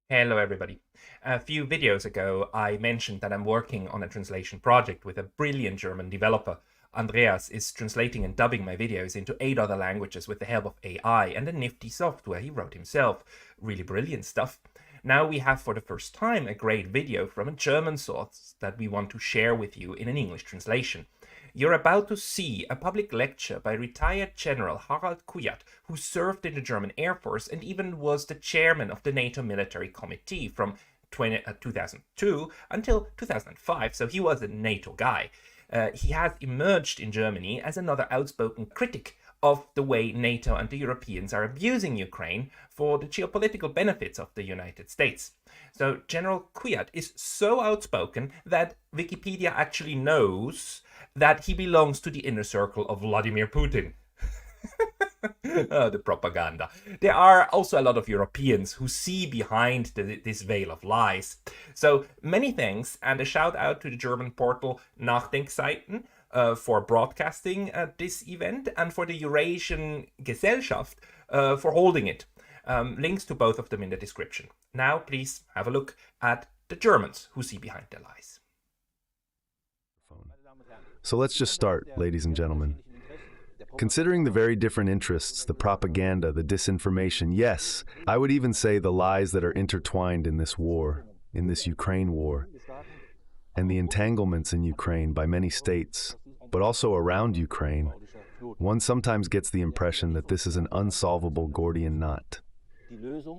Hello everybody. A few videos ago I mentioned that I'm working on a translation project with a brilliant German developer. Andreas is translating and dubbing my videos into 8 other languages with the help of AI and a nifty software he wrote himself. Really brilliant stuff. Now we have for the first time a great video from a German source that we want to share with you in an English translation. You're about to see a public lecture by retired General Harald Kujat, who served in the German Air Force and even was the chairman of the NATO Military Committee from 2002 until 2005, so he was a NATO guy. He has emerged in Germany as another outspoken critic of the way NATO and the Europeans are abusing Ukraine for the geopolitical benefits of the United States. So General Kujat is so outspoken that Wikipedia actually knows that he belongs to the inner circle of Vladimir Putin. The propaganda. There are also a lot of Europeans who see behind this veil of lies. So many thanks and a shout out to the German portal Nachdenkseiten for broadcasting this event and for the Eurasian Gesellschaft for holding it. Links to both of them in the description. Now please have a look at the Germans who see behind the lies. So let's just start, ladies and gentlemen. Considering the very different interests, the propaganda, the disinformation, yes, I would even say the lies that are intertwined in this war, in this Ukraine war, and the entanglements in Ukraine by many states, but also around Ukraine, one sometimes gets the impression that this is an unsolvable Gordian knot.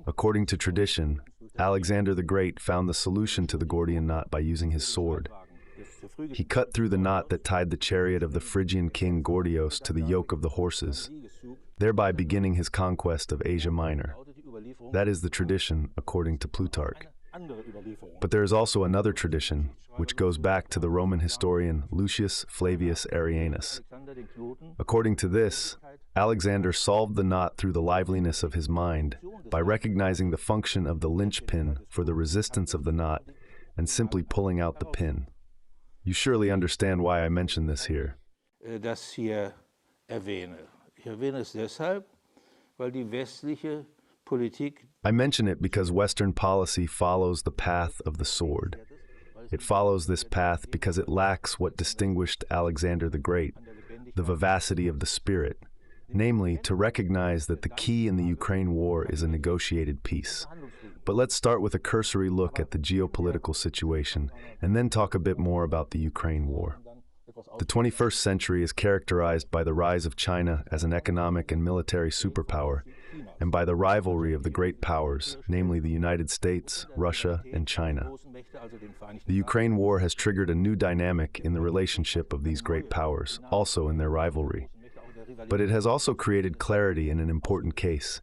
According to tradition, Alexander the Great found the solution to the Gordian knot by using his sword. He cut through the knot that tied the chariot of the Phrygian king Gordios to the yoke of the horses, thereby beginning his conquest of Asia Minor. That is the tradition according to Plutarch. But there is also another tradition, which goes back to the Roman historian Lucius Flavius Arrianus. According to this, Alexander solved the knot through the liveliness of his mind by recognizing the function of the linchpin for the resistance of the knot and simply pulling out the pin. You surely understand why I mention this here. Das hier erwähne. Ich erwähne es deshalb, weil die westliche Politik. I mention it because Western policy follows the path of the sword. It follows this path because it lacks what distinguished Alexander the Great, the vivacity of the spirit, namely to recognize that the key in the Ukraine war is a negotiated peace. But let's start with a cursory look at the geopolitical situation and then talk a bit more about the Ukraine war. The 21st century is characterized by the rise of China as an economic and military superpower, and by the rivalry of the great powers, namely the United States, Russia, and China. The Ukraine war has triggered a new dynamic in the relationship of these great powers, also in their rivalry. But it has also created clarity in an important case.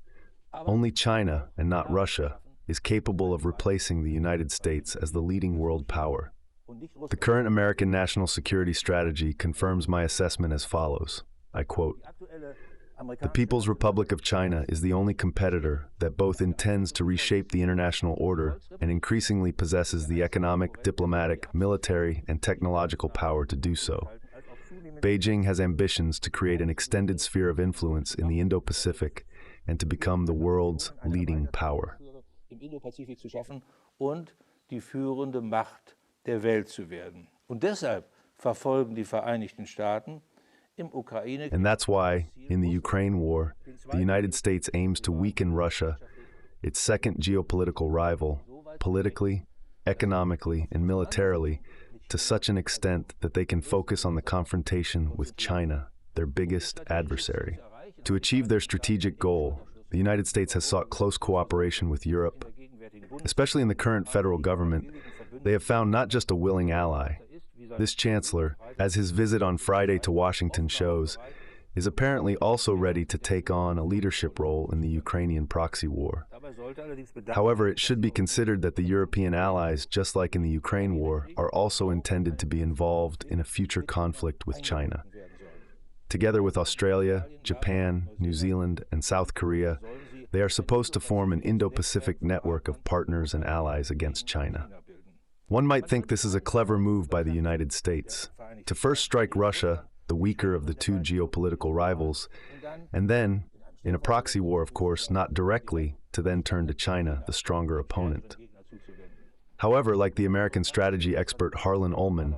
Only China, and not Russia, is capable of replacing the United States as the leading world power. The current American national security strategy confirms my assessment as follows. I quote, "The People's Republic of China is the only competitor that both intends to reshape the international order and increasingly possesses the economic, diplomatic, military, and technological power to do so. Beijing has ambitions to create an extended sphere of influence in the Indo-Pacific and to become the world's leading power." Im Indo-Pazifik zu schaffen und die führende Macht der Welt zu werden. Und deshalb verfolgen die Vereinigten Staaten im Ukraine. And that's why, in the Ukraine war, the United States aims to weaken Russia, its second geopolitical rival, politically, economically, and militarily, to such an extent that they can focus on the confrontation with China, their biggest adversary. To achieve their strategic goal, the United States has sought close cooperation with Europe. Especially in the current federal government, they have found not just a willing ally. This chancellor, as his visit on Friday to Washington shows, is apparently also ready to take on a leadership role in the Ukrainian proxy war. However, it should be considered that the European allies, just like in the Ukraine war, are also intended to be involved in a future conflict with China. Together with Australia, Japan, New Zealand, and South Korea, they are supposed to form an Indo-Pacific network of partners and allies against China. One might think this is a clever move by the United States, to first strike Russia, the weaker of the two geopolitical rivals, and then, In a proxy war, of course, not directly, to then turn to China, the stronger opponent. However, like the American strategy expert Harlan Ullman,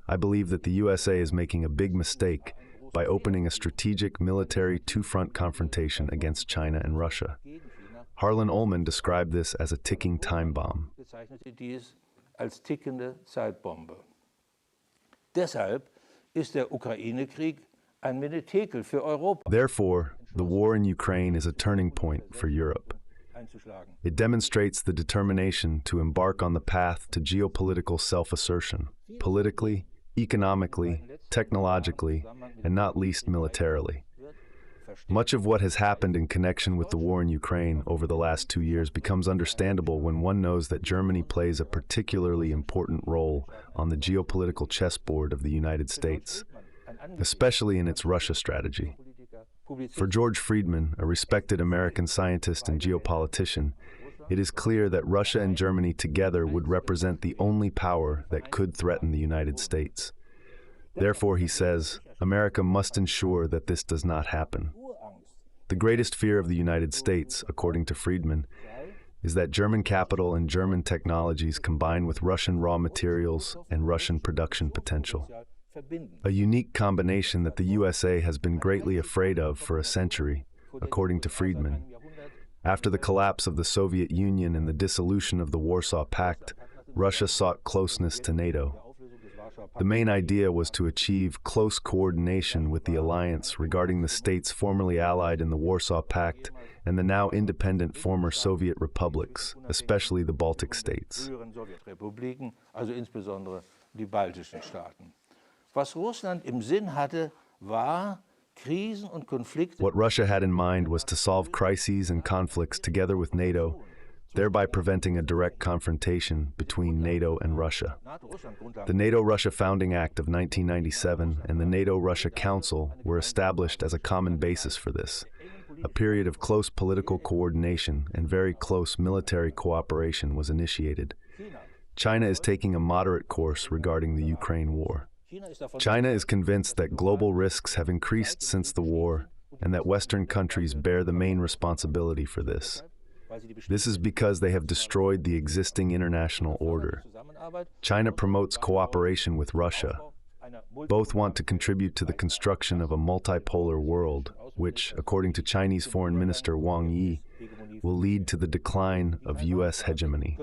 I believe that the USA is making a big mistake by opening a strategic military two-front confrontation against China and Russia. Harlan Ullman described this as a ticking time bomb. Als tickende Zeitbombe. Deshalb ist der Ukraine-Krieg ein Menetekel für Europa. Therefore, the war in Ukraine is a turning point for Europe. It demonstrates the determination to embark on the path to geopolitical self-assertion, politically, economically, technologically, and not least militarily. Much of what has happened in connection with the war in Ukraine over the last 2 years becomes understandable when one knows that Germany plays a particularly important role on the geopolitical chessboard of the United States, especially in its Russia strategy. For George Friedman, a respected American scientist and geopolitician, it is clear that Russia and Germany together would represent the only power that could threaten the United States. Therefore, he says, America must ensure that this does not happen. The greatest fear of the United States, according to Friedman, is that German capital and German technologies combine with Russian raw materials and Russian production potential. A unique combination that the USA has been greatly afraid of for a century, according to Friedman. After the collapse of the Soviet Union and the dissolution of the Warsaw Pact, Russia sought closeness to NATO. The main idea was to achieve close coordination with the alliance regarding the states formerly allied in the Warsaw Pact and the now independent former Soviet republics, especially the Baltic states. Also insbesondere die baltischen Staaten. Was Russland im Sinn hatte, war Krisen und Konflikte. What Russia had in mind was to solve crises and conflicts together with NATO, thereby preventing a direct confrontation between NATO and Russia. The NATO-Russia Founding Act of 1997 and the NATO-Russia Council were established as a common basis for this. A period of close political coordination and very close military cooperation was initiated. China is taking a moderate course regarding the Ukraine war. China is convinced that global risks have increased since the war and that Western countries bear the main responsibility for this. This is because they have destroyed the existing international order. China promotes cooperation with Russia. Both want to contribute to the construction of a multipolar world, which, according to Chinese Foreign Minister Wang Yi, will lead to the decline of U.S. hegemony.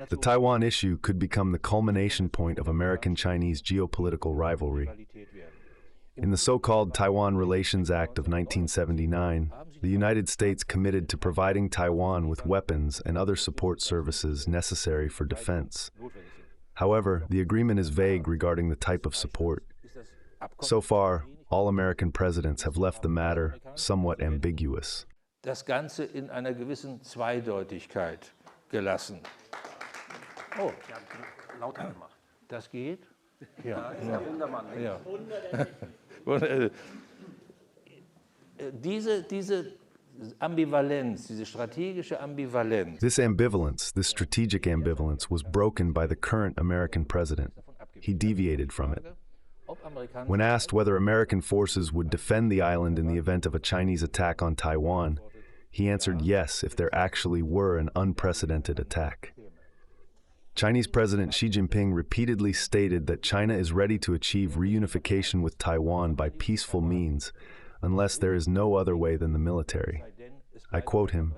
The Taiwan issue could become the culmination point of American-Chinese geopolitical rivalry. In the so-called Taiwan Relations Act of 1979, the United States committed to providing Taiwan with weapons and other support services necessary for defense. However, the agreement is vague regarding the type of support. So far, all American presidents have left the matter somewhat ambiguous. Das Ganze in einer gewissen Zweideutigkeit gelassen. Oh, lauter gemacht. Das geht? Ja. Ja. Diese Ambivalenz, diese strategische Ambivalenz. This ambivalence, this strategic ambivalence, was broken by the current American president. He deviated from it. When asked whether American forces would defend the island in the event of a Chinese attack on Taiwan, he answered yes if there actually were an unprecedented attack. Chinese President Xi Jinping repeatedly stated that China is ready to achieve reunification with Taiwan by peaceful means, unless there is no other way than the military. I quote him,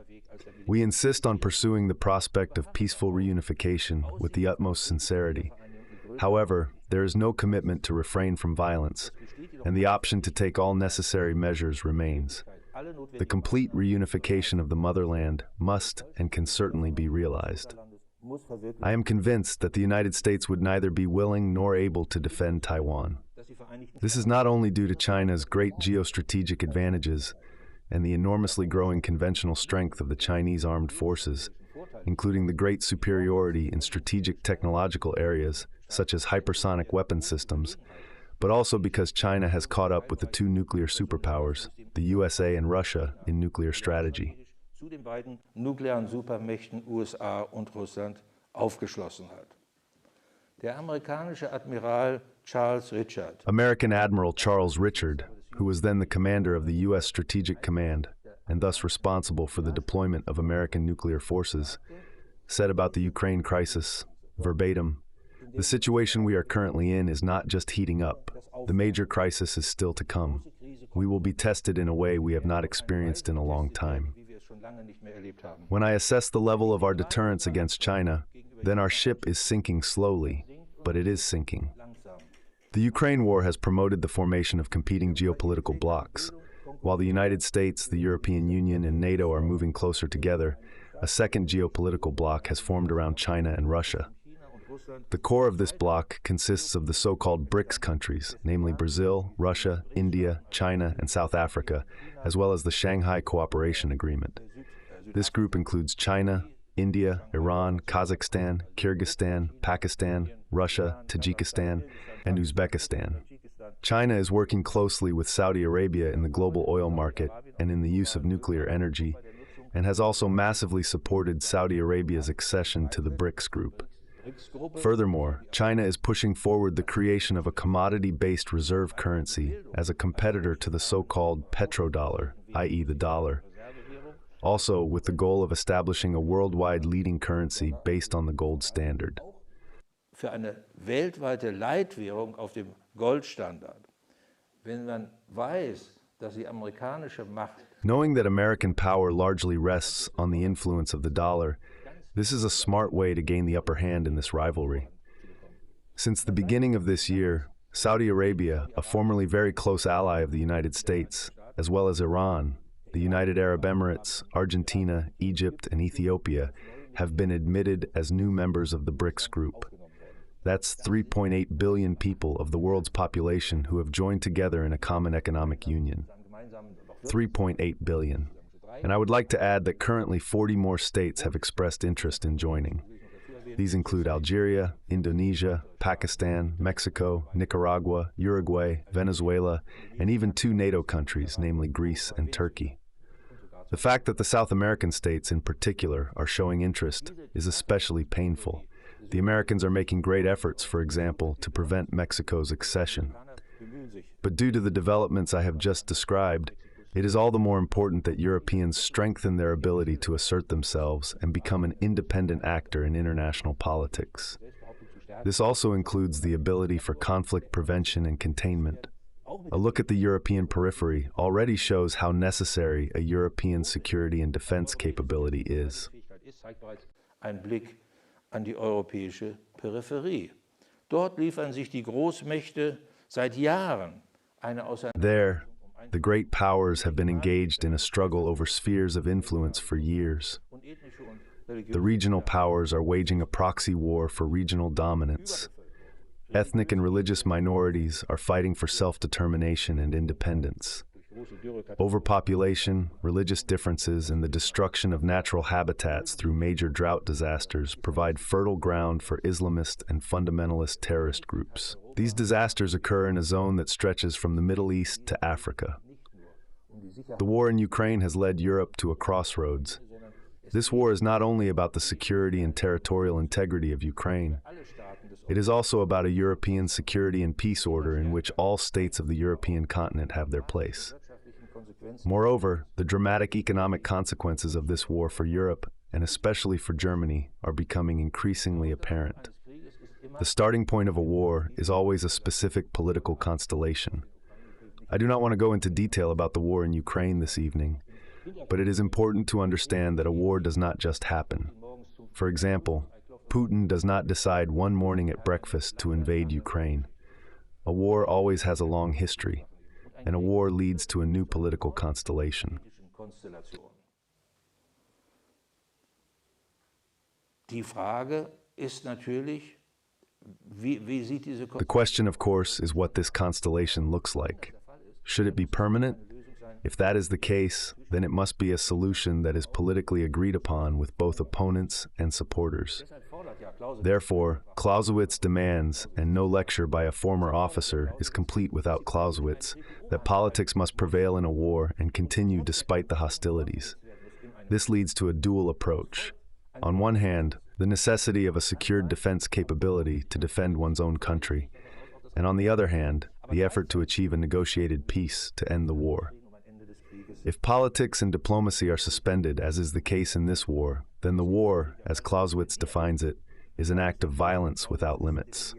"We insist on pursuing the prospect of peaceful reunification with the utmost sincerity. However, there is no commitment to refrain from violence, and the option to take all necessary measures remains. The complete reunification of the motherland must and can certainly be realized. I am convinced that the United States would neither be willing nor able to defend Taiwan. This is not only due to China's great geostrategic advantages and the enormously growing conventional strength of the Chinese armed forces, including the great superiority in strategic technological areas such as hypersonic weapon systems, but also because China has caught up with the two nuclear superpowers, the USA and Russia, in nuclear strategy. Zu den beiden nuklearen Supermächten USA und Russland aufgeschlossen hat. Der amerikanische Admiral Charles Richard, American Admiral Charles Richard, who was then the commander of the U.S. Strategic Command, and thus responsible for the deployment of American nuclear forces, said about the Ukraine crisis, verbatim, "The situation we are currently in is not just heating up. The major crisis is still to come. We will be tested in a way we have not experienced in a long time. When I assess the level of our deterrence against China, then our ship is sinking slowly, but it is sinking." The Ukraine war has promoted the formation of competing geopolitical blocs. While the United States, the European Union, and NATO are moving closer together, a second geopolitical bloc has formed around China and Russia. The core of this bloc consists of the so-called BRICS countries, namely Brazil, Russia, India, China, and South Africa, as well as the Shanghai Cooperation Agreement. This group includes China, India, Iran, Kazakhstan, Kyrgyzstan, Pakistan, Russia, Tajikistan, and Uzbekistan. China is working closely with Saudi Arabia in the global oil market and in the use of nuclear energy, and has also massively supported Saudi Arabia's accession to the BRICS group. Furthermore, China is pushing forward the creation of a commodity-based reserve currency as a competitor to the so-called petrodollar, i.e. the dollar, also with the goal of establishing a worldwide leading currency based on the gold standard. Für eine weltweite Leitwährung auf dem Goldstandard, wenn man weiß, dass die amerikanische Macht. Knowing that American power largely rests on the influence of the dollar, this is a smart way to gain the upper hand in this rivalry. Since the beginning of this year, Saudi Arabia, a formerly very close ally of the United States, as well as Iran, the United Arab Emirates, Argentina, Egypt, and Ethiopia, have been admitted as new members of the BRICS group. That's 3.8 billion people of the world's population who have joined together in a common economic union. 3.8 billion. And I would like to add that currently 40 more states have expressed interest in joining. These include Algeria, Indonesia, Pakistan, Mexico, Nicaragua, Uruguay, Venezuela, and even 2 NATO countries, namely Greece and Turkey. The fact that the South American states in particular are showing interest is especially painful. The Americans are making great efforts, for example, to prevent Mexico's accession. But due to the developments I have just described, it is all the more important that Europeans strengthen their ability to assert themselves and become an independent actor in international politics. This also includes the ability for conflict prevention and containment. A look at the European periphery already shows how necessary a European security and defense capability is. Ein Blick an die europäische Peripherie. Dort liefern sich die Großmächte seit Jahren eine Auseinandersetzung. There, the great powers have been engaged in a struggle over spheres of influence for years. The regional powers are waging a proxy war for regional dominance. Ethnic and religious minorities are fighting for self-determination and independence. Overpopulation, religious differences, and the destruction of natural habitats through major drought disasters provide fertile ground for Islamist and fundamentalist terrorist groups. These disasters occur in a zone that stretches from the Middle East to Africa. The war in Ukraine has led Europe to a crossroads. This war is not only about the security and territorial integrity of Ukraine. It is also about a European security and peace order in which all states of the European continent have their place. Moreover, the dramatic economic consequences of this war for Europe, and especially for Germany, are becoming increasingly apparent. The starting point of a war is always a specific political constellation. I do not want to go into detail about the war in Ukraine this evening, but it is important to understand that a war does not just happen. For example, Putin does not decide one morning at breakfast to invade Ukraine. A war always has a long history, and a war leads to a new political constellation. Die Frage ist natürlich, wie sieht diese The question, of course, is what this constellation looks like. Should it be permanent? If that is the case, then it must be a solution that is politically agreed upon with both opponents and supporters. Therefore, Clausewitz demands, and no lecture by a former officer is complete without Clausewitz, that politics must prevail in a war and continue despite the hostilities. This leads to a dual approach. On one hand, the necessity of a secured defense capability to defend one's own country, and on the other hand, the effort to achieve a negotiated peace to end the war. If politics and diplomacy are suspended, as is the case in this war, then the war, as Clausewitz defines it, is an act of violence without limits.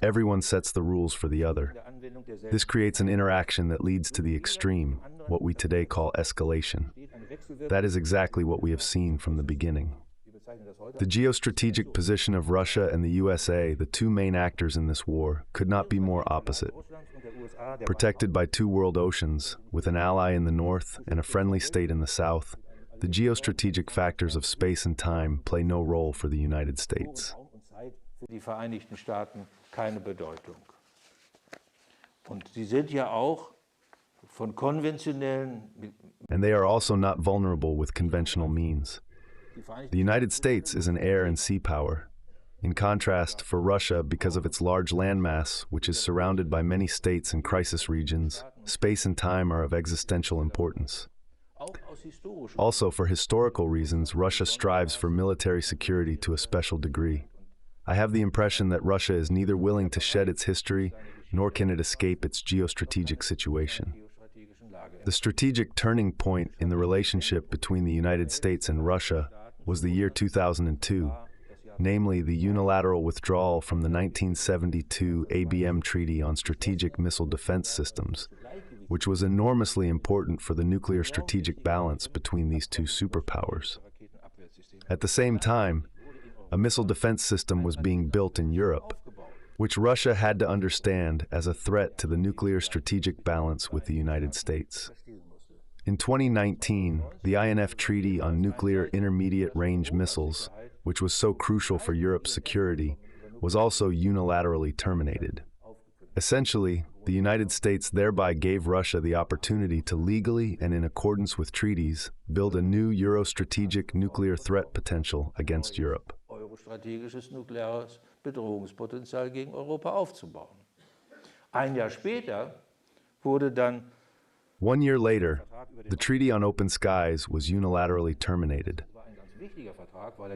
Everyone sets the rules for the other. This creates an interaction that leads to the extreme, what we today call escalation. That is exactly what we have seen from the beginning. The geostrategic position of Russia and the USA, the two main actors in this war, could not be more opposite. Protected by two world oceans, with an ally in the north and a friendly state in the south, the geostrategic factors of space and time play no role for the United States. Die Vereinigten Staaten keine Bedeutung. Und sie sind ja auch von konventionellen. And they are also not vulnerable with conventional means. The United States is an air and sea power. In contrast, for Russia, because of its large landmass, which is surrounded by many states and crisis regions, space and time are of existential importance. Also, for historical reasons, Russia strives for military security to a special degree. I have the impression that Russia is neither willing to shed its history, nor can it escape its geostrategic situation. The strategic turning point in the relationship between the United States and Russia was the year 2002, namely the unilateral withdrawal from the 1972 ABM Treaty on Strategic Missile Defense Systems, which was enormously important for the nuclear strategic balance between these two superpowers. At the same time, a missile defense system was being built in Europe, which Russia had to understand as a threat to the nuclear strategic balance with the United States. In 2019, the INF Treaty on Nuclear Intermediate-Range Missiles, which was so crucial for Europe's security, was also unilaterally terminated. Essentially, the United States thereby gave Russia the opportunity to legally and in accordance with treaties build a new Euro-strategic nuclear threat potential against Europe. Strategisches nukleares Bedrohungspotenzial gegen Europa aufzubauen. Ein Jahr später wurde dann 1 year later, the Treaty on Open Skies was unilaterally terminated.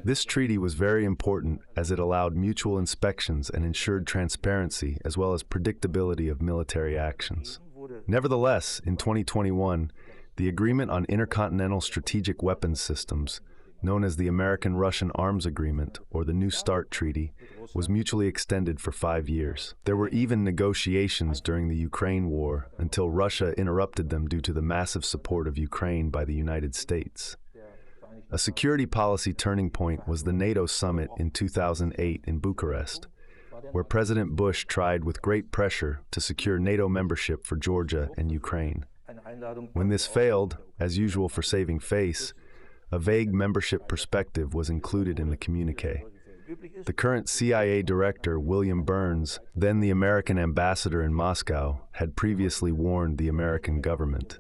This treaty was very important as it allowed mutual inspections and ensured transparency as well as predictability of military actions. Nevertheless, in 2021, the Agreement on Intercontinental Strategic Weapons Systems, known as the American-Russian Arms Agreement, or the New START Treaty, was mutually extended for 5 years. There were even negotiations during the Ukraine war until Russia interrupted them due to the massive support of Ukraine by the United States. A security policy turning point was the NATO summit in 2008 in Bucharest, where President Bush tried with great pressure to secure NATO membership for Georgia and Ukraine. When this failed, as usual for saving face, a vague membership perspective was included in the communiqué. The current CIA director, William Burns, then the American ambassador in Moscow, had previously warned the American government.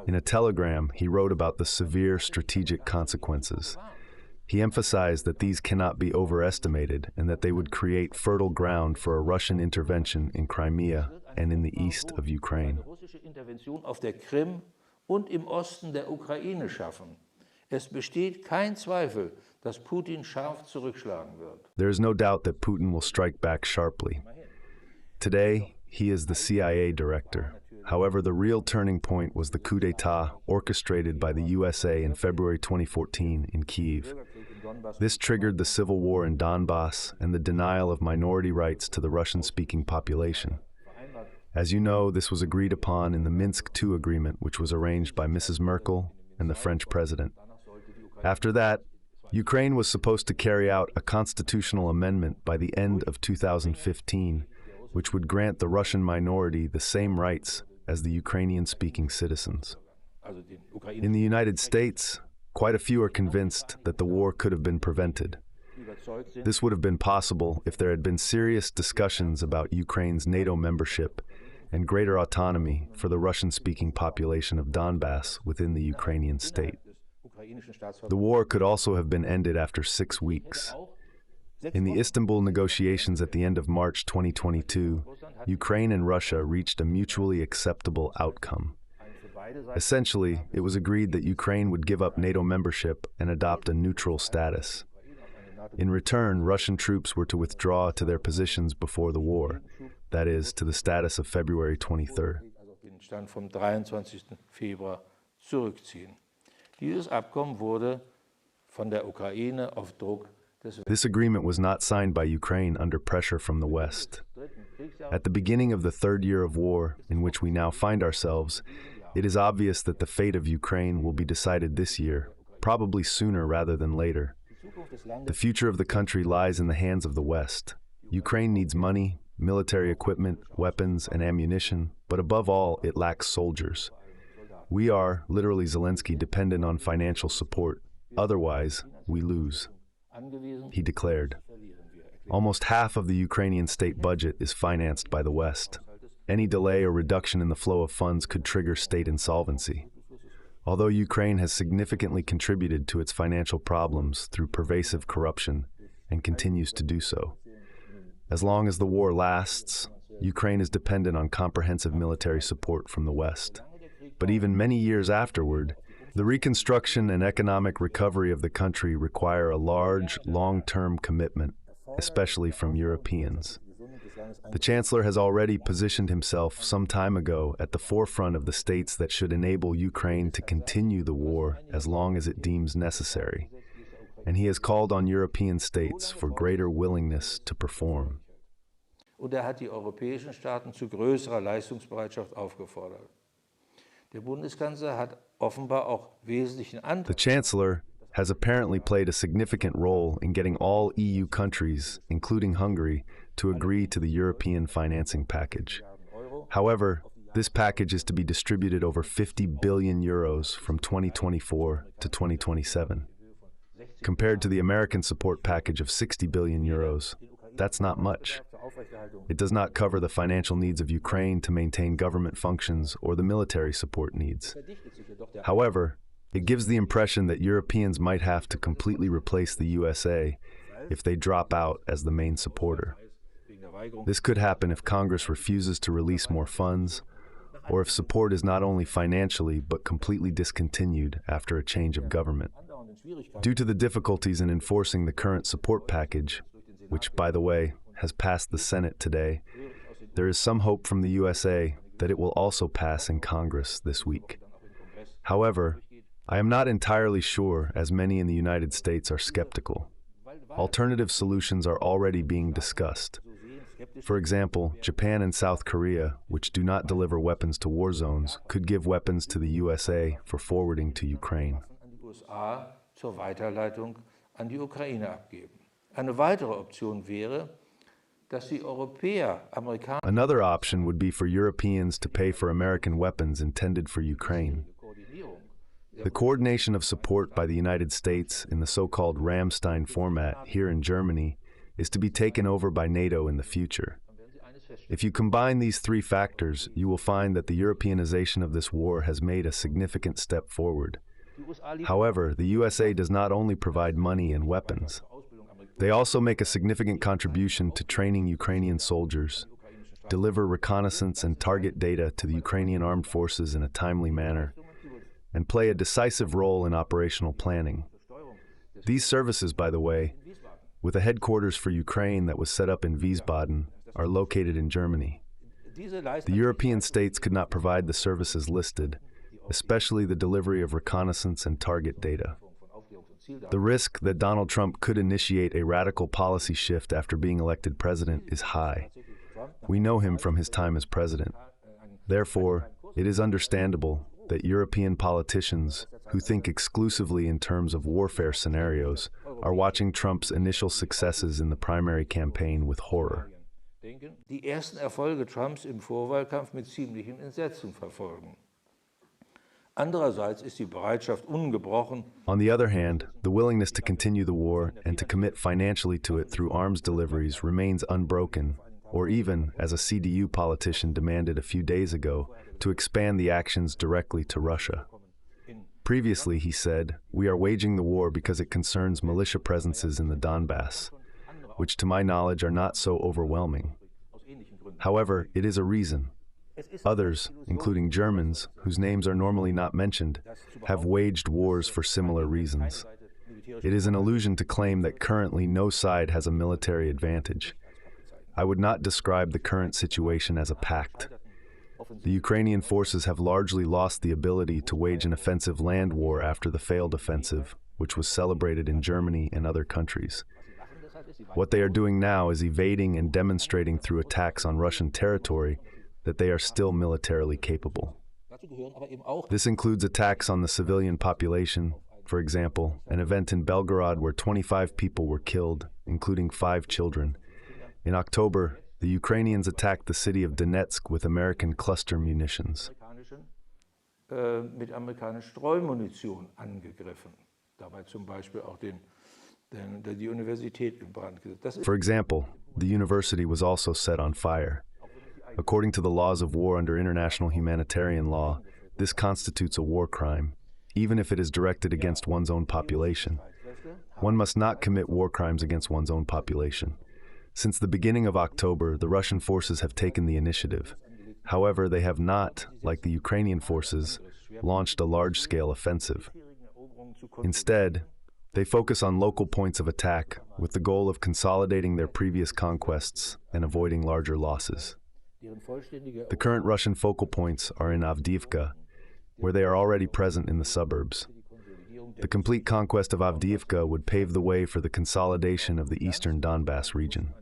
In a telegram, he wrote about the severe strategic consequences. He emphasized that these cannot be overestimated and that they would create fertile ground for a Russian intervention in Crimea and in the east of Ukraine. Es besteht kein Zweifel, dass Putin scharf zurückschlagen wird. There is no doubt that Putin will strike back sharply. Today, he is the CIA director. However, the real turning point was the coup d'etat orchestrated by the USA in February 2014 in Kyiv. This triggered the civil war in Donbass and the denial of minority rights to the Russian-speaking population. As you know, this was agreed upon in the Minsk II agreement, which was arranged by Mrs. Merkel and the French president. After that, Ukraine was supposed to carry out a constitutional amendment by the end of 2015, which would grant the Russian minority the same rights as the Ukrainian-speaking citizens. In the United States, quite a few are convinced that the war could have been prevented. This would have been possible if there had been serious discussions about Ukraine's NATO membership and greater autonomy for the Russian-speaking population of Donbass within the Ukrainian state. The war could also have been ended after 6 weeks. In the Istanbul negotiations at the end of March 2022, Ukraine and Russia reached a mutually acceptable outcome. Essentially, it was agreed that Ukraine would give up NATO membership and adopt a neutral status. In return, Russian troops were to withdraw to their positions before the war, that is, to the status of February 23rd. Stand vom 23. Februar zurückziehen. Dieses Abkommen wurde von der Ukraine auf Druck des This agreement was not signed by Ukraine under pressure from the West. At the beginning of the third year of war, in which we now find ourselves, it is obvious that the fate of Ukraine will be decided this year, probably sooner rather than later. The future of the country lies in the hands of the West. Ukraine needs money, military equipment, weapons, and ammunition, but above all, it lacks soldiers. We are, literally Zelensky, dependent on financial support. Otherwise, we lose, he declared. Almost half of the Ukrainian state budget is financed by the West. Any delay or reduction in the flow of funds could trigger state insolvency. Although Ukraine has significantly contributed to its financial problems through pervasive corruption and continues to do so. As long as the war lasts, Ukraine is dependent on comprehensive military support from the West. But even many years afterward, the reconstruction and economic recovery of the country require a large, long-term commitment, especially from Europeans. The Chancellor has already positioned himself some time ago at the forefront of the states that should enable Ukraine to continue the war as long as it deems necessary, and he has called on European states for greater willingness to perform. Und hat die europäischen Staaten zu größerer Leistungsbereitschaft aufgefordert. Der Bundeskanzler hat offenbar auch wesentlichen Anteil. The Chancellor has apparently played a significant role in getting all EU countries, including Hungary, to agree to the European financing package. However, this package is to be distributed over 50 billion euros from 2024 to 2027. Compared to the American support package of 60 billion euros, that's not much. It does not cover the financial needs of Ukraine to maintain government functions or the military support needs. However, it gives the impression that Europeans might have to completely replace the USA if they drop out as the main supporter. This could happen if Congress refuses to release more funds, or if support is not only financially but completely discontinued after a change of government. Due to the difficulties in enforcing the current support package, which, by the way, has passed the Senate today, there is some hope from the USA that it will also pass in Congress this week. However, I am not entirely sure, as many in the United States are skeptical. Alternative solutions are already being discussed. For example, Japan and South Korea, which do not deliver weapons to war zones, could give weapons to the USA for forwarding to Ukraine. Zur Weiterleitung an die Ukraine abgeben. Eine weitere Option wäre, dass die Europäer, Amerikaner. Another option would be for Europeans to pay for American weapons intended for Ukraine. The coordination of support by the United States in the so-called Ramstein format here in Germany is to be taken over by NATO in the future. If you combine these three factors, you will find that the Europeanization of this war has made a significant step forward. However, the USA does not only provide money and weapons. They also make a significant contribution to training Ukrainian soldiers, deliver reconnaissance and target data to the Ukrainian armed forces in a timely manner, and play a decisive role in operational planning. These services, by the way, with a headquarters for Ukraine that was set up in Wiesbaden, are located in Germany. The European states could not provide the services listed, especially the delivery of reconnaissance and target data. The risk that Donald Trump could initiate a radical policy shift after being elected president is high. We know him from his time as president. Therefore, it is understandable that European politicians who think exclusively in terms of warfare scenarios are watching Trump's initial successes in the primary campaign with horror. Die ersten Erfolge Trumps im Vorwahlkampf mit ziemlichem Entsetzen verfolgen. Andererseits ist die Bereitschaft ungebrochen. On the other hand, the willingness to continue the war and to commit financially to it through arms deliveries remains unbroken, or even, as a CDU politician demanded a few days ago, to expand the actions directly to Russia. Previously, he said, "We are waging the war because it concerns militia presences in the Donbass, which to my knowledge are not so overwhelming. However, it is a reason. Others, including Germans, whose names are normally not mentioned, have waged wars for similar reasons. It is an illusion to claim that currently no side has a military advantage. I would not describe the current situation as a pact. The Ukrainian forces have largely lost the ability to wage an offensive land war after the failed offensive, which was celebrated in Germany and other countries. What they are doing now is evading and demonstrating through attacks on Russian territory that they are still militarily capable. This includes attacks on the civilian population. For example, an event in Belgorod where 25 people were killed, including 5 children. In October, the Ukrainians attacked the city of Donetsk with American cluster munitions. Mit amerikanischer Streumunition angegriffen. Dabei zum Beispiel auch die Universität in Brand gesetzt. For example, the university was also set on fire. According to the laws of war under international humanitarian law, this constitutes a war crime, even if it is directed against one's own population. One must not commit war crimes against one's own population. Since the beginning of October, the Russian forces have taken the initiative. However, they have not, like the Ukrainian forces, launched a large-scale offensive. Instead, they focus on local points of attack with the goal of consolidating their previous conquests and avoiding larger losses. The current Russian focal points are in Avdiivka, where they are already present in the suburbs. The complete conquest of Avdiivka would pave the way for the consolidation of the eastern Donbass region.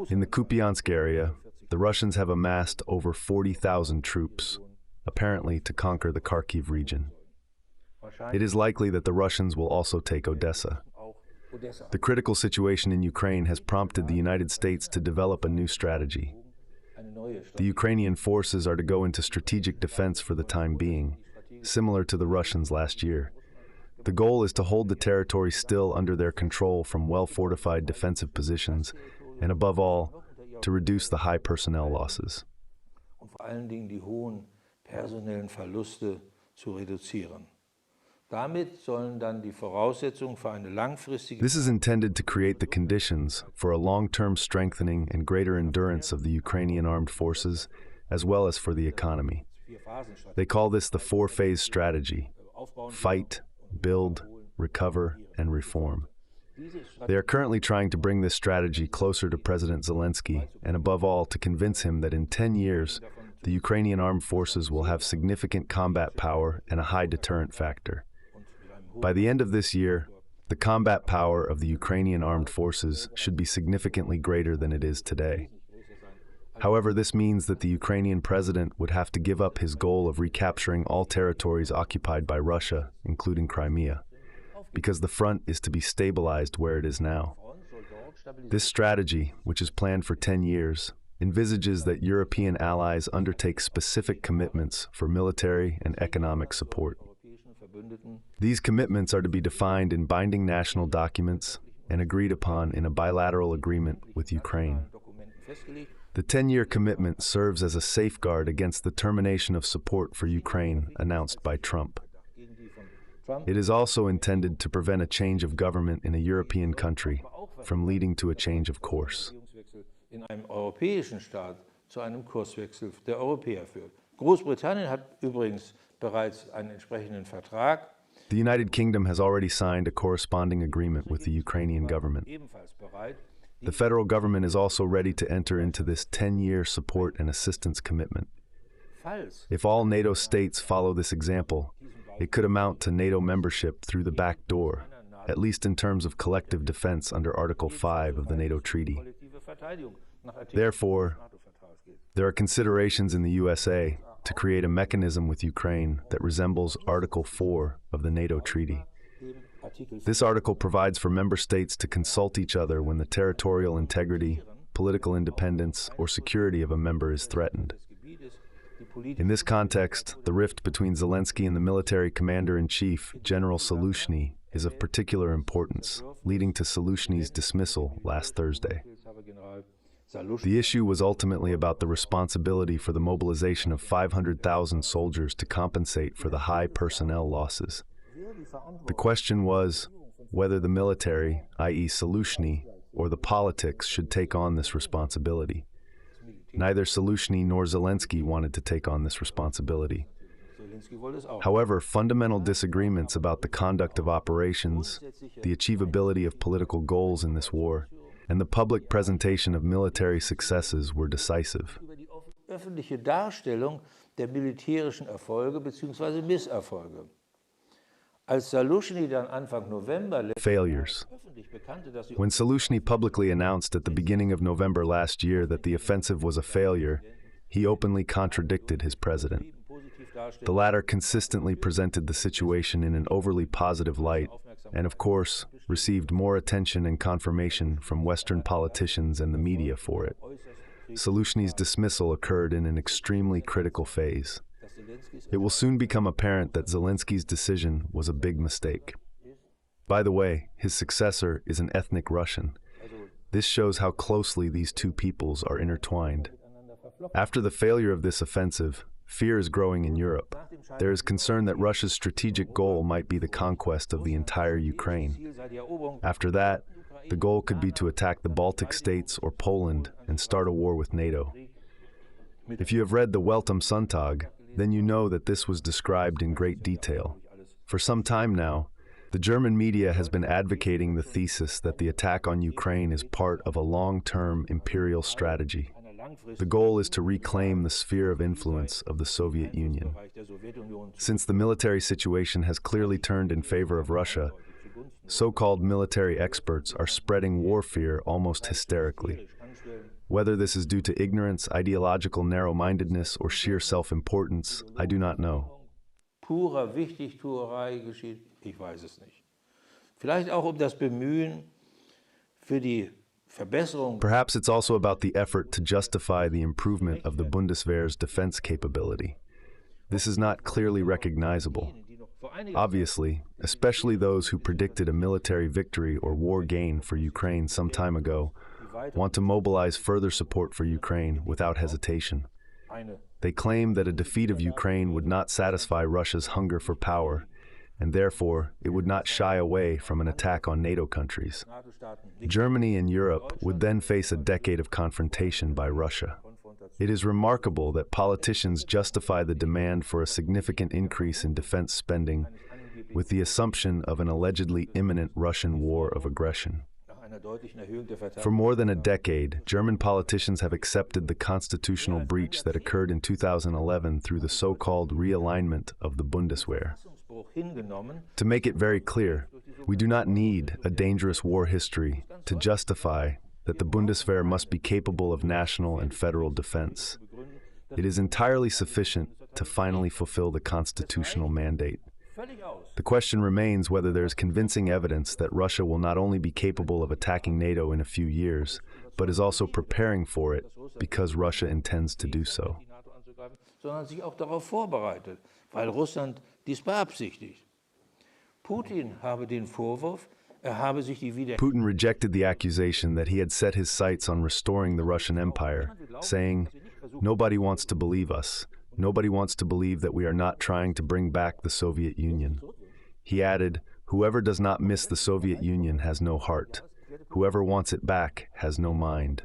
In the Kupiansk area, the Russians have amassed over 40,000 troops, apparently to conquer the Kharkiv region. It is likely that the Russians will also take Odessa. The critical situation in Ukraine has prompted the United States to develop a new strategy. The Ukrainian forces are to go into strategic defense for the time being, similar to the Russians last year. The goal is to hold the territory still under their control from well-fortified defensive positions, and above all, to reduce the high personnel losses. This is intended to create the conditions for a long-term strengthening and greater endurance of the Ukrainian armed forces, as well as for the economy. They call this the 4-phase strategy: fight, build, recover, and reform. They are currently trying to bring this strategy closer to President Zelensky, and above all, to convince him that in 10 years, the Ukrainian armed forces will have significant combat power and a high deterrent factor. By the end of this year, the combat power of the Ukrainian armed forces should be significantly greater than it is today. However, this means that the Ukrainian president would have to give up his goal of recapturing all territories occupied by Russia, including Crimea, because the front is to be stabilized where it is now. This strategy, which is planned for 10 years, envisages that European allies undertake specific commitments for military and economic support. These commitments are to be defined in binding national documents and agreed upon in a bilateral agreement with Ukraine. The 10-year commitment serves as a safeguard against the termination of support for Ukraine announced by Trump. It is also intended to prevent a change of government in a European country from leading to a change of course. In einem europäischen Staat zu einem Kurswechsel der Europäer führt. Großbritannien hat übrigens bereits einen entsprechenden Vertrag. The United Kingdom has already signed a corresponding agreement with the Ukrainian government. The federal government is also ready to enter into this 10-year support and assistance commitment. If all NATO states follow this example, it could amount to NATO membership through the back door, at least in terms of collective defense under Article 5 of the NATO Treaty. Therefore, there are considerations in the USA to create a mechanism with Ukraine that resembles Article 4 of the NATO Treaty. This article provides for member states to consult each other when the territorial integrity, political independence, or security of a member is threatened. In this context, the rift between Zelensky and the military commander-in-chief, General Salushny, is of particular importance, leading to Salushny's dismissal last Thursday. The issue was ultimately about the responsibility for the mobilization of 500,000 soldiers to compensate for the high personnel losses. The question was whether the military, i.e. Salushny, or the politics should take on this responsibility. Neither Salushny nor Zelensky wanted to take on this responsibility. However, fundamental disagreements about the conduct of operations, the achievability of political goals in this war, and the public presentation of military successes were decisive. öffentliche Darstellung der militärischen Erfolge bzw. Misserfolge. Als Salushny dann Anfang November Failures. öffentlich bekannte, dass die When Salushny publicly announced at the beginning of November last year that the offensive was a failure, he openly contradicted his president. The latter consistently presented the situation in an overly positive light, and of course, received more attention and confirmation from Western politicians and the media for it. Salushny's dismissal occurred in an extremely critical phase. It will soon become apparent that Zelensky's decision was a big mistake. By the way, his successor is an ethnic Russian. This shows how closely these two peoples are intertwined. After the failure of this offensive, fear is growing in Europe. There is concern that Russia's strategic goal might be the conquest of the entire Ukraine. After that, the goal could be to attack the Baltic states or Poland and start a war with NATO. If you have read the Welt am Sonntag, then you know that this was described in great detail. For some time now, the German media has been advocating the thesis that the attack on Ukraine is part of a long-term imperial strategy. The goal is to reclaim the sphere of influence of the Soviet Union. Since the military situation has clearly turned in favor of Russia, so-called military experts are spreading war fear almost hysterically. Whether this is due to ignorance, ideological narrow-mindedness, or sheer self-importance, I do not know. purer Wichtigtuerei geschieht, ich weiß es nicht. Vielleicht auch das Bemühen für die Verbesserung. Perhaps it's also about the effort to justify the improvement of the Bundeswehr's defense capability. This is not clearly recognizable. Obviously, especially those who predicted a military victory or war gain for Ukraine some time ago, want to mobilize further support for Ukraine without hesitation. They claim that a defeat of Ukraine would not satisfy Russia's hunger for power, and therefore it would not shy away from an attack on NATO countries. Germany and Europe would then face a decade of confrontation by Russia. It is remarkable that politicians justify the demand for a significant increase in defense spending with the assumption of an allegedly imminent Russian war of aggression. For more than a decade, German politicians have accepted the constitutional breach that occurred in 2011 through the so-called realignment of the Bundeswehr. To make it very clear, we do not need a dangerous war history to justify that the Bundeswehr must be capable of national and federal defense. It is entirely sufficient to finally fulfill the constitutional mandate. The question remains whether there is convincing evidence that Russia will not only be capable of attacking NATO in a few years, but is also preparing for it because Russia intends to do so. Sondern sich auch darauf vorbereitet, weil Russland dies beabsichtigt. Putin habe den Vorwurf, habe sich die Putin rejected the accusation that he had set his sights on restoring the Russian Empire, saying, "Nobody wants to believe us. Nobody wants to believe that we are not trying to bring back the Soviet Union." He added, "Whoever does not miss the Soviet Union has no heart. Whoever wants it back has no mind."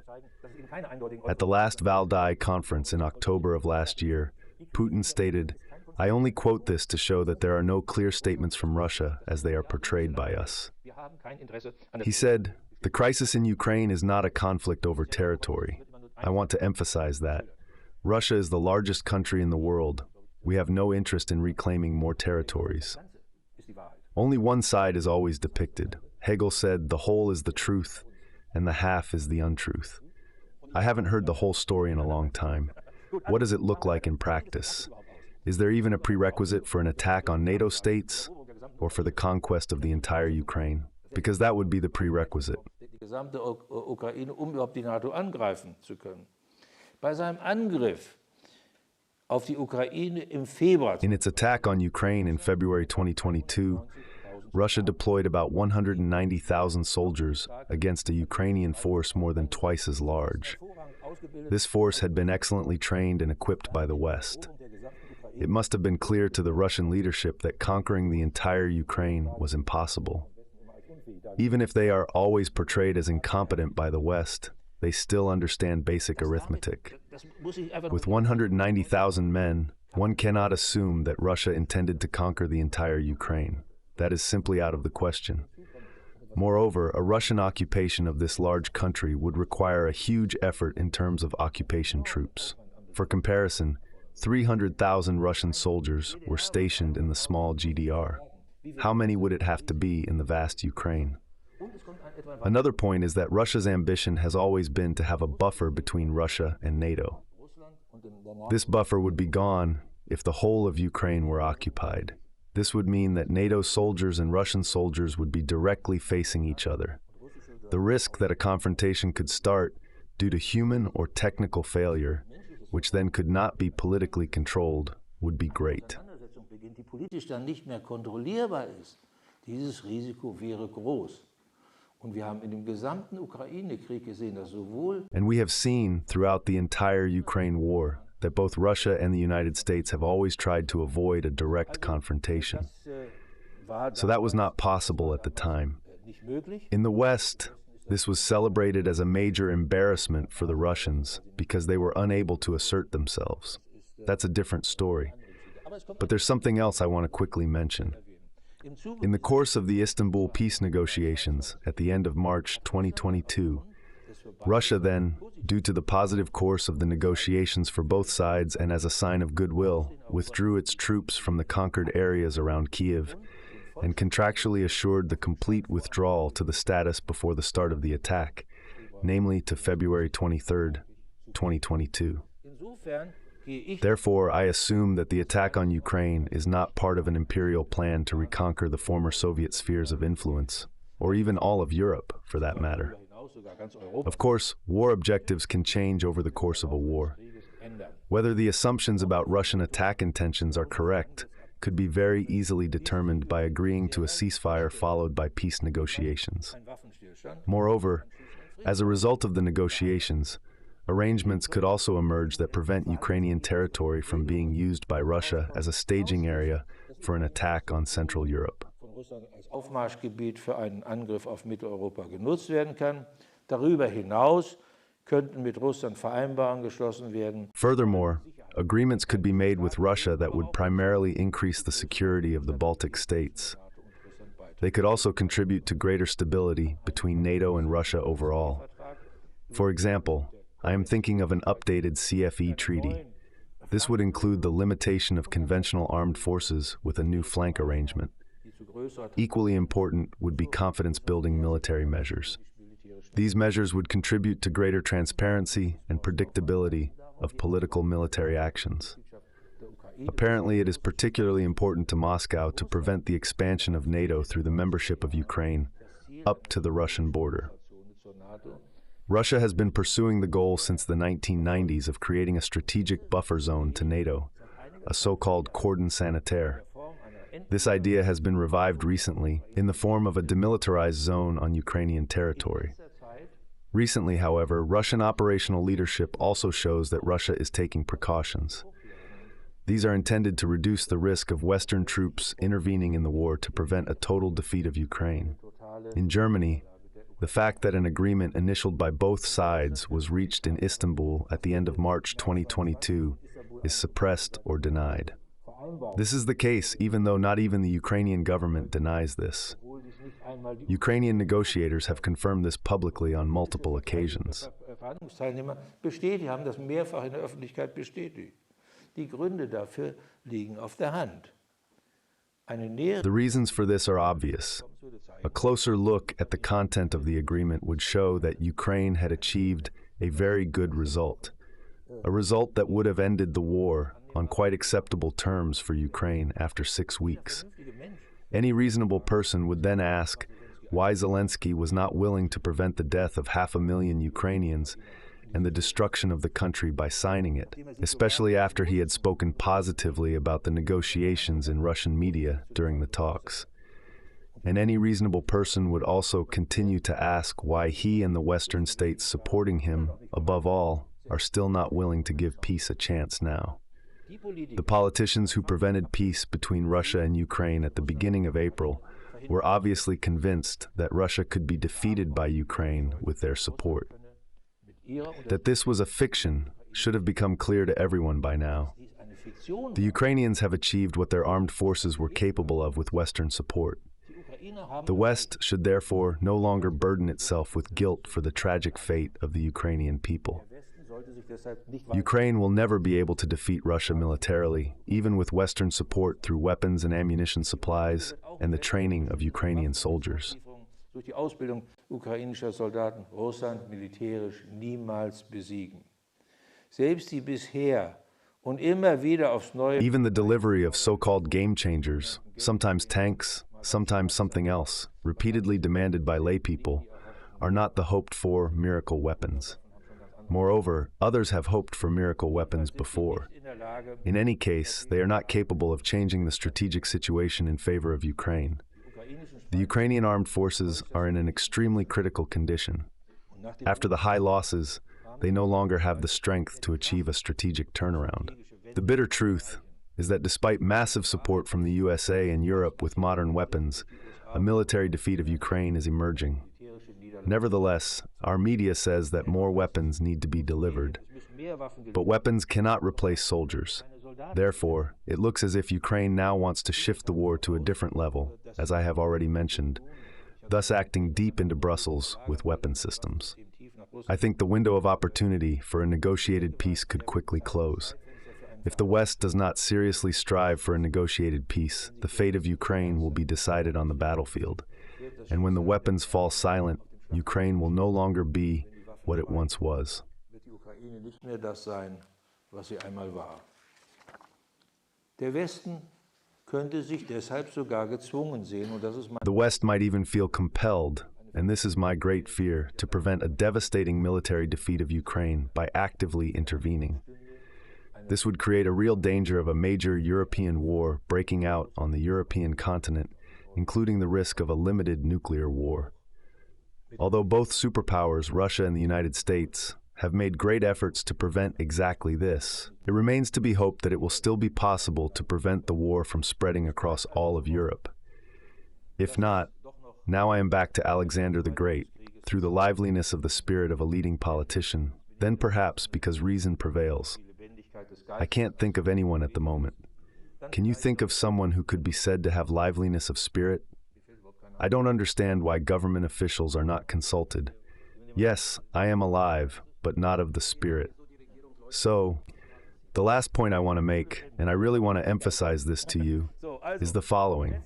At the last Valdai conference in October of last year, Putin stated, "I only quote this to show that there are no clear statements from Russia as they are portrayed by us." He said, "The crisis in Ukraine is not a conflict over territory. I want to emphasize that. Russia is the largest country in the world. We have no interest in reclaiming more territories." Only one side is always depicted. Hegel said, "The whole is the truth, and the half is the untruth." I haven't heard the whole story in a long time. What does it look like in practice? Is there even a prerequisite for an attack on NATO states, or for the conquest of the entire Ukraine? Because that would be the prerequisite. Die gesamte Ukraine, überhaupt die NATO angreifen zu können. Bei seinem Angriff auf die Ukraine im Februar. In its attack on Ukraine in February 2022, Russia deployed about 190,000 soldiers against a Ukrainian force more than twice as large. This force had been excellently trained and equipped by the West. It must have been clear to the Russian leadership that conquering the entire Ukraine was impossible. Even if they are always portrayed as incompetent by the West, they still understand basic arithmetic. With 190,000 men, one cannot assume that Russia intended to conquer the entire Ukraine. That is simply out of the question. Moreover, a Russian occupation of this large country would require a huge effort in terms of occupation troops. For comparison, 300,000 Russian soldiers were stationed in the small GDR. How many would it have to be in the vast Ukraine? Another point is that Russia's ambition has always been to have a buffer between Russia and NATO. This buffer would be gone if the whole of Ukraine were occupied. This would mean that NATO soldiers and Russian soldiers would be directly facing each other. The risk that a confrontation could start due to human or technical failure, which then could not be politically controlled, would be great. Die politisch dann nicht mehr kontrollierbar ist, dieses Risiko wäre groß. Und wir haben in dem gesamten Ukraine-Krieg gesehen, dass sowohl And we have seen throughout the entire Ukraine war that both Russia and the United States have always tried to avoid a direct confrontation. So that was not possible at the time. nicht möglich. In the West, this was celebrated as a major embarrassment for the Russians because they were unable to assert themselves. That's a different story. But there's something else I want to quickly mention. In the course of the Istanbul peace negotiations at the end of March 2022, Russia then, due to the positive course of the negotiations for both sides and as a sign of goodwill, withdrew its troops from the conquered areas around Kiev and contractually assured the complete withdrawal to the status before the start of the attack, namely to February 23, 2022. Therefore, I assume that the attack on Ukraine is not part of an imperial plan to reconquer the former Soviet spheres of influence, or even all of Europe, for that matter. Of course, war objectives can change over the course of a war. Whether the assumptions about Russian attack intentions are correct could be very easily determined by agreeing to a ceasefire followed by peace negotiations. Moreover, as a result of the negotiations, arrangements could also emerge that prevent Ukrainian territory from being used by Russia as a staging area for an attack on Central Europe. Als Aufmarschgebiet für einen Angriff auf Mitteleuropa genutzt werden kann. Darüber hinaus könnten mit Russland Vereinbarungen geschlossen werden. Furthermore, agreements could be made with Russia that would primarily increase the security of the Baltic states. They could also contribute to greater stability between NATO and Russia overall. For example, I am thinking of an updated CFE treaty. This would include the limitation of conventional armed forces with a new flank arrangement. Equally important would be confidence-building military measures. These measures would contribute to greater transparency and predictability of political military actions. Apparently, it is particularly important to Moscow to prevent the expansion of NATO through the membership of Ukraine up to the Russian border. Russia has been pursuing the goal since the 1990s of creating a strategic buffer zone to NATO, a so-called cordon sanitaire. This idea has been revived recently in the form of a demilitarized zone on Ukrainian territory. Recently, however, Russian operational leadership also shows that Russia is taking precautions. These are intended to reduce the risk of Western troops intervening in the war to prevent a total defeat of Ukraine. In Germany, the fact that an agreement initialed by both sides was reached in Istanbul at the end of March 2022 is suppressed or denied. This is the case even though not even the Ukrainian government denies this. Ukrainian negotiators have confirmed this publicly on multiple occasions. Verhandlungsteilnehmer bestätigt, haben das mehrfach in der Öffentlichkeit bestätigt. Die Gründe dafür liegen auf der Hand. The reasons for this are obvious. A closer look at the content of the agreement would show that Ukraine had achieved a very good result, a result that would have ended the war on quite acceptable terms for Ukraine after 6 weeks. Any reasonable person would then ask why Zelensky was not willing to prevent the death of 500,000 Ukrainians and the destruction of the country by signing it, especially after he had spoken positively about the negotiations in Russian media during the talks. And any reasonable person would also continue to ask why he and the Western states supporting him, above all, are still not willing to give peace a chance now. The politicians who prevented peace between Russia and Ukraine at the beginning of April were obviously convinced that Russia could be defeated by Ukraine with their support. That this was a fiction should have become clear to everyone by now. The Ukrainians have achieved what their armed forces were capable of with Western support. The West should therefore no longer burden itself with guilt for the tragic fate of the Ukrainian people. Ukraine will never be able to defeat Russia militarily, even with Western support through weapons and ammunition supplies and the training of Ukrainian soldiers. Durch die Ausbildung ukrainischer Soldaten Russland militärisch niemals besiegen. Selbst die bisher und immer wieder aufs Neue. Even the delivery of so-called game changers, sometimes tanks, sometimes something else, repeatedly demanded by laypeople, are not the hoped-for miracle weapons. Moreover, others have hoped for miracle weapons before. In any case, they are not capable of changing the strategic situation in favor of Ukraine. The Ukrainian armed forces are in an extremely critical condition. After the high losses, they no longer have the strength to achieve a strategic turnaround. The bitter truth is that despite massive support from the USA and Europe with modern weapons, a military defeat of Ukraine is emerging. Nevertheless, our media says that more weapons need to be delivered. But weapons cannot replace soldiers. Therefore, it looks as if Ukraine now wants to shift the war to a different level, as I have already mentioned, thus acting deep into Brussels with weapon systems. I think the window of opportunity for a negotiated peace could quickly close. If the West does not seriously strive for a negotiated peace, the fate of Ukraine will be decided on the battlefield. And when the weapons fall silent, Ukraine will no longer be what it once was. Der Westen könnte sich deshalb sogar gezwungen sehen, und das ist The West might even feel compelled, and this is my great fear, to prevent a devastating military defeat of Ukraine by actively intervening. This would create a real danger of a major European war breaking out on the European continent, including the risk of a limited nuclear war. Although both superpowers, Russia and the United States, have made great efforts to prevent exactly this, it remains to be hoped that it will still be possible to prevent the war from spreading across all of Europe. If not, now I am back to Alexander the Great, through the liveliness of the spirit of a leading politician, then perhaps because reason prevails. I can't think of anyone at the moment. Can you think of someone who could be said to have liveliness of spirit? I don't understand why government officials are not consulted. Yes, I am alive, but not of the spirit. So, the last point I want to make, and I really want to emphasize this to you, is the following.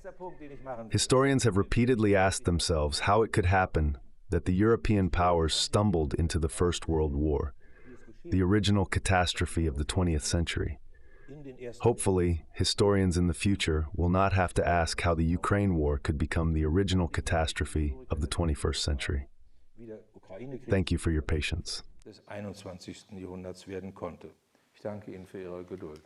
Historians have repeatedly asked themselves how it could happen that the European powers stumbled into the First World War, the original catastrophe of the 20th century. Hopefully, historians in the future will not have to ask how the Ukraine war could become the original catastrophe of the 21st century. Thank you for your patience. Des 21. Jahrhunderts werden konnte. Ich danke Ihnen für Ihre Geduld.